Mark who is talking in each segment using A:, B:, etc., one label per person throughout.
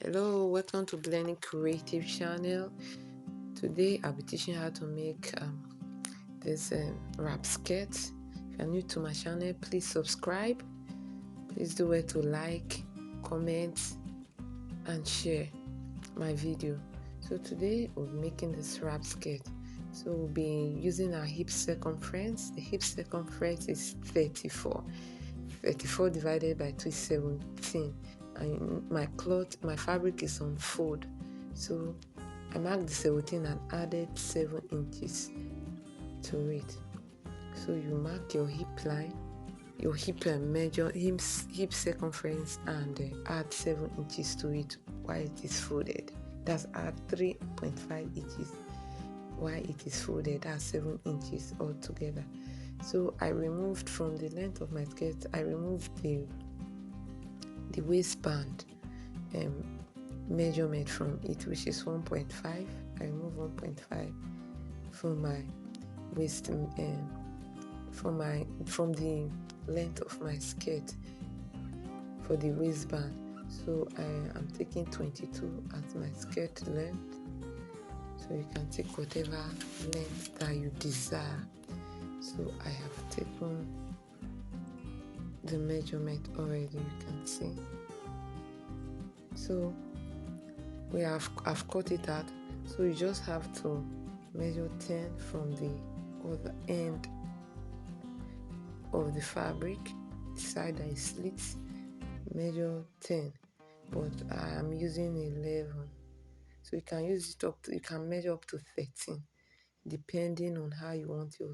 A: Hello, welcome to Blending Creative channel. Today I'll be teaching how to make this wrap skirt. If you're new to my channel, please subscribe. Please do well to like, comment and share my video. So today we'll be making this wrap skirt. So we'll be using our hip circumference. The hip circumference is 34. 34 divided by 2 is 17. And my fabric is on fold, so I marked the 17 and added 7 inches to it. So you mark your hip line, your hip measure, hip circumference, and add 7 inches to it while it is folded. That's add 3.5 inches while it is folded. That's 7 inches altogether. So I removed from the length of my skirt, I removed the waistband measurement from it, which is 1.5. I remove 1.5 from my waist, from the length of my skirt for the waistband. So I am taking 22 as my skirt length. So you can take whatever length that you desire. So I have taken the measurement already, you can see. So I've cut it out. So you just have to measure 10 from the other end of the fabric, the side that is slit. Measure 10, but I am using 11. So you can use it up to, you can measure up to 13, depending on how you want your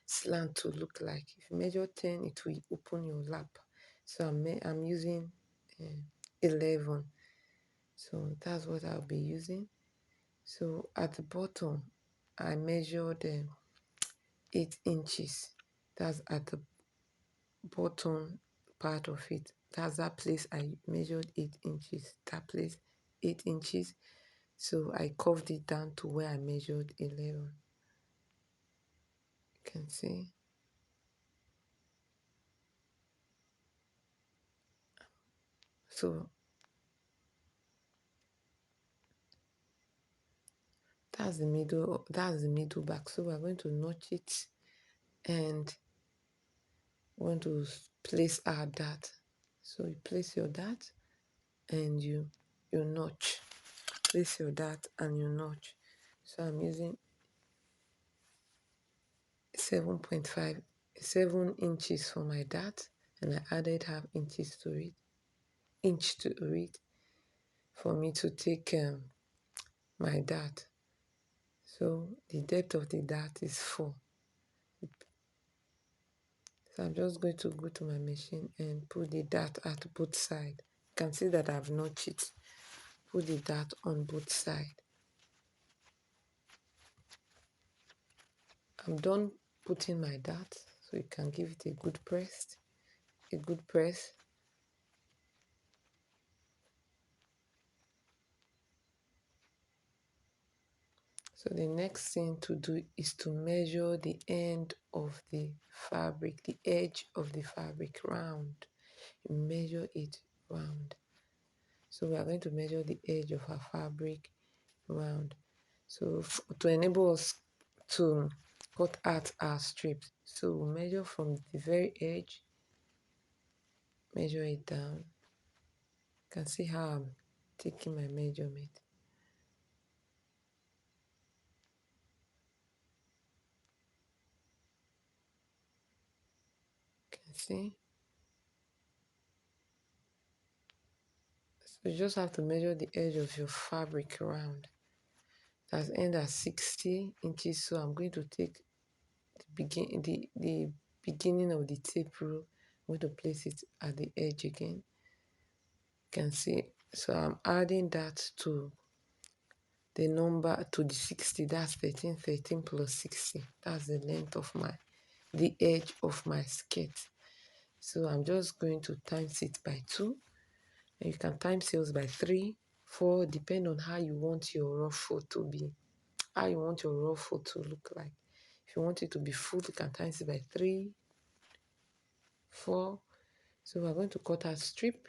A: slant to look like. If you measure 10, it will open your lap. So I'm using 11. So that's what I'll be using. So at the bottom, I measured 8 inches. That's at the bottom part of it. That's that place I measured 8 inches. That place 8 inches. So I curved it down to where I measured 11. You can see. So that's the middle back. So we're going to notch it and want to place our dart. So you place your dart and you notch. Place your dart and you notch. So I'm using 7 inches for my dart, and I added half inches to it for me to take my dart. So the depth of the dart is 4. So I'm just going to go to my machine and put the dart at both sides. You can see that I've notched it. Put the dart on both sides. I'm done putting my dart, so you can give it a good press. So the next thing to do is to measure the end of the fabric, the edge of the fabric round. You measure it round. So we are going to measure the edge of our fabric round. So to enable us to cut out our strips, so we'll measure from the very edge, measure it down. You can see how I'm taking my measurement. You can see. So you just have to measure the edge of your fabric round. That's end at 60 inches. So I'm going to take the beginning of the tape rule. I'm going to place it at the edge again. You can see. So I'm adding that to the number, to the 60. That's 13 plus 60. That's the length of the edge of my skirt. So I'm just going to times it by 2. And you can times yours by 3, 4, depending on how you want your ruffle to be, how you want your ruffle to look like. If you want it to be full, you can times it by 3, 4. So we're going to cut our strip.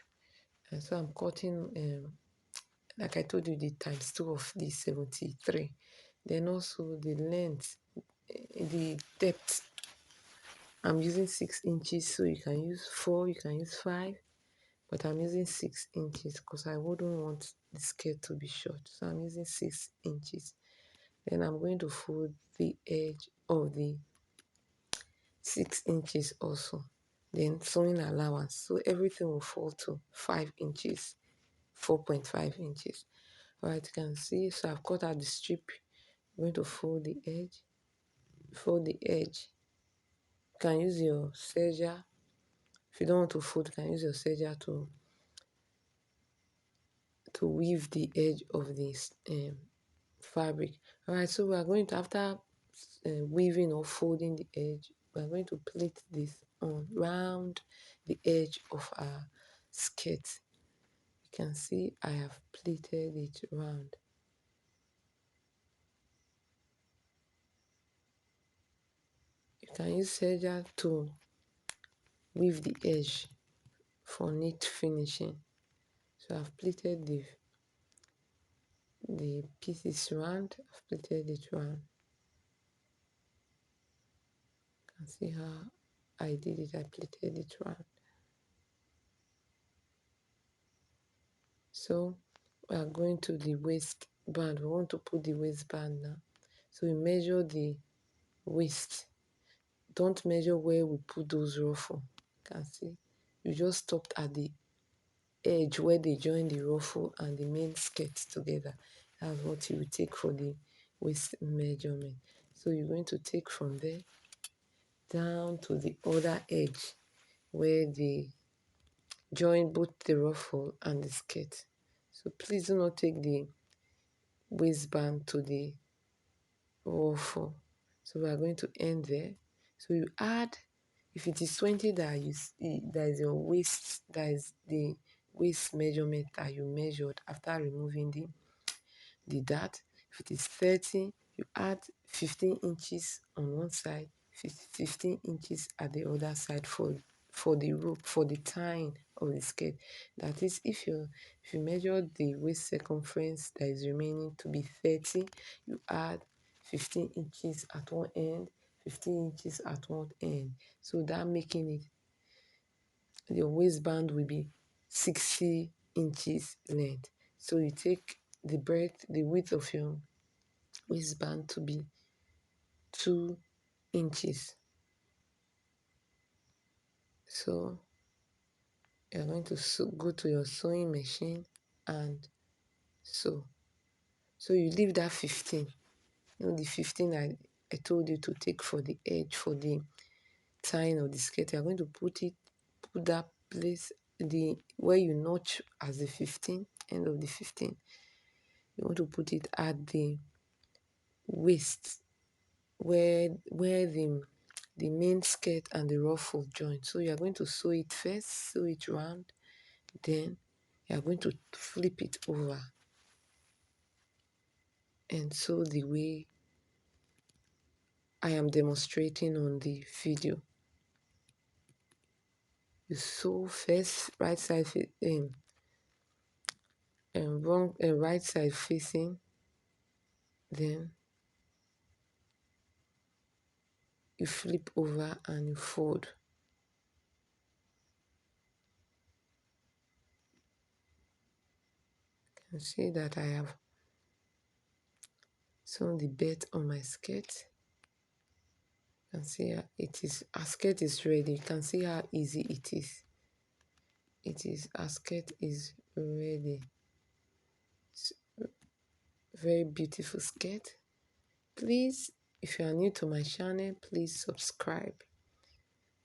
A: And so I'm cutting, like I told you, the times 2 of the 73. Then also the length, the depth. I'm using 6 inches, so you can use 4, you can use 5, but I'm using 6 inches because I wouldn't want the skirt to be short. So I'm using 6 inches. Then I'm going to fold the edge of the 6 inches also. Then sewing allowance. So everything will fall to 5 inches, 4.5 inches. Alright, you can see. So I've cut out the strip. I'm going to fold the edge. Fold the edge. You can use your serger. If you don't want to fold, you can use your serger to weave the edge of this fabric. Alright, so we are going to, after weaving or folding the edge, we are going to plait this on round the edge of our skirt. You can see I have plaited it round. You can use serger to weave the edge for neat finishing. So I've plaited the pieces round. I've plaited it round. You can see how I did it. I plaited it round. So we are going to the waistband. We want to put the waistband now. So we measure the waist. Don't measure where we put those ruffle. You can see. You just stopped at the edge where they join the ruffle and the main skirt together. That's what you will take for the waist measurement. So you're going to take from there down to the other edge where they join both the ruffle and the skirt. So please do not take the waistband to the ruffle. So we are going to end there. So you add, if it is 20 that that is your waist, that is the waist measurement that you measured after removing the dart. If it is 30, you add 15 inches on one side, 15 inches at the other side for the rope, for the tying of the skirt. That is, if you measure the waist circumference that is remaining to be 30, you add 15 inches at one end, 15 inches at one end. So that making it, your waistband will be 60 inches length. So you take the breadth, the width of your waistband to be 2 inches. So you're going to go to your sewing machine and sew. So you leave that 15. You know, the 15 I told you to take for the edge, for the tying of the skirt. You're going to put that place, the where you notch as the 15, end of the 15. You want to put it at the waist where the main skirt and the ruffle join. So you are going to sew it first, sew it round, then you are going to flip it over and sew the way I am demonstrating on the video. You sew first right side right side facing, then you flip over and you fold. You can see that I have sewn the belt on my skirt. You can see how it is. Our skirt is ready. You can see how easy it is. Our skirt is ready. It's very beautiful skirt. Please, if you are new to my channel, please subscribe.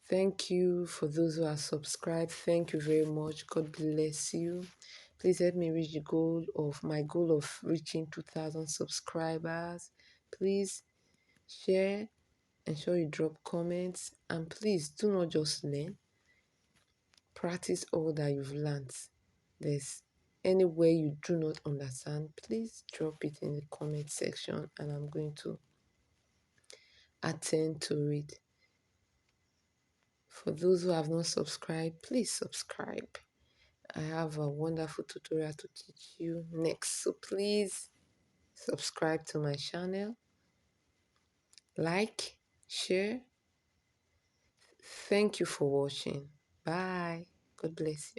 A: Thank you for those who are subscribed. Thank you very much. God bless you. Please help me reach my goal of reaching 2,000 subscribers. Please share, ensure you drop comments, and please do not just learn. Practice all that you've learned. There's anywhere you do not understand, please drop it in the comment section and I'm going to attend to it. For those who have not subscribed, please subscribe. I have a wonderful tutorial to teach you next. So please subscribe to my channel, like, share. Thank you for watching. Bye. God bless you.